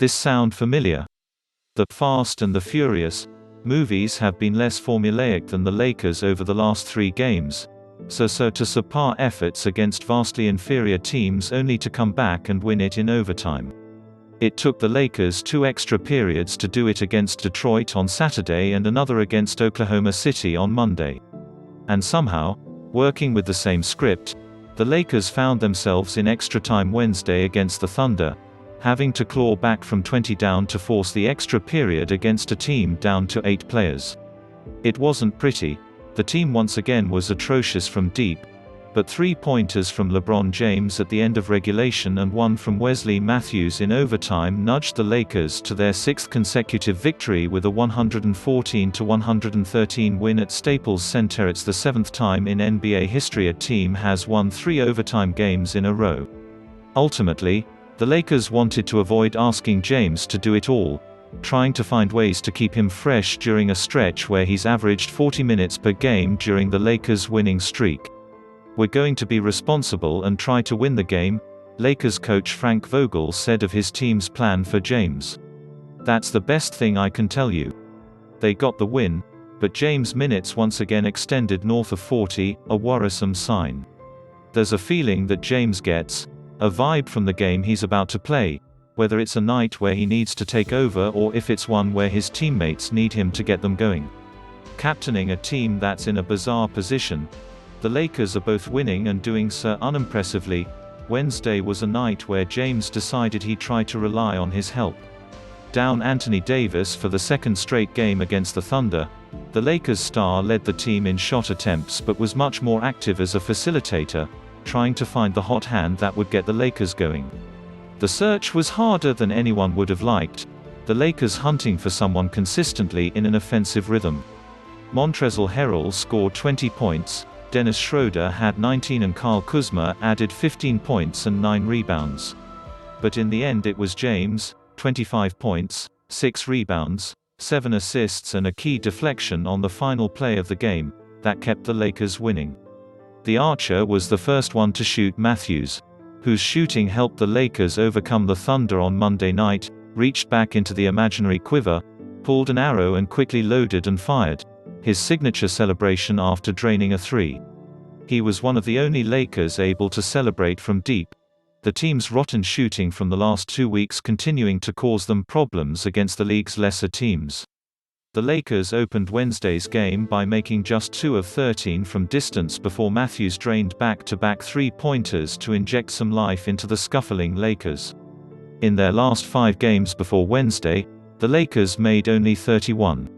This sound familiar? The Fast and the Furious movies have been less formulaic than the Lakers over the last 3 games, so to subpar efforts against vastly inferior teams only to come back and win it in overtime. It took the Lakers 2 extra periods to do it against Detroit on Saturday and another against Oklahoma City on Monday. And somehow, working with the same script, the Lakers found themselves in extra time Wednesday against the Thunder, having to claw back from 20 down to force the extra period against a team down to 8 players. It wasn't pretty. The team once again was atrocious from deep, but 3-pointers from LeBron James at the end of regulation and 1 from Wesley Matthews in overtime nudged the Lakers to their 6th consecutive victory with a 114-113 win at Staples CenterIt. It's the 7th time in NBA history a team has won 3 overtime games in a row. Ultimately, the Lakers wanted to avoid asking James to do it all, trying to find ways to keep him fresh during a stretch where he's averaged 40 minutes per game during the Lakers' winning streak. "We're going to be responsible and try to win the game," Lakers coach Frank Vogel said of his team's plan for James. "That's the best thing I can tell you." They got the win, but James' minutes once again extended north of 40, a worrisome sign. There's a feeling that James gets a vibe from the game he's about to play, whether it's a night where he needs to take over or if it's one where his teammates need him to get them going. Captaining a team that's in a bizarre position, the Lakers are both winning and doing so unimpressively. Wednesday was a night where James decided he'd try to rely on his help. Down Anthony Davis for the 2nd straight game against the Thunder, the Lakers star led the team in shot attempts but was much more active as a facilitator, trying to find the hot hand that would get the Lakers going. The search was harder than anyone would have liked, the Lakers hunting for someone consistently in an offensive rhythm. Montrezl Harrell scored 20 points, Dennis Schroder had 19 and Kyle Kuzma added 15 points and 9 rebounds. But in the end it was James, 25 points, 6 rebounds, 7 assists and a key deflection on the final play of the game, that kept the Lakers winning. The Archer was the first one to shoot Matthews, whose shooting helped the Lakers overcome the Thunder on Monday night, reached back into the imaginary quiver, pulled an arrow and quickly loaded and fired, his signature celebration after draining a 3. He was one of the only Lakers able to celebrate from deep, the team's rotten shooting from the last 2 weeks continuing to cause them problems against the league's lesser teams. The Lakers opened Wednesday's game by making just 2 of 13 from distance before Matthews drained back-to-back 3-pointers to inject some life into the scuffling Lakers. In their last 5 games before Wednesday, the Lakers made only 31.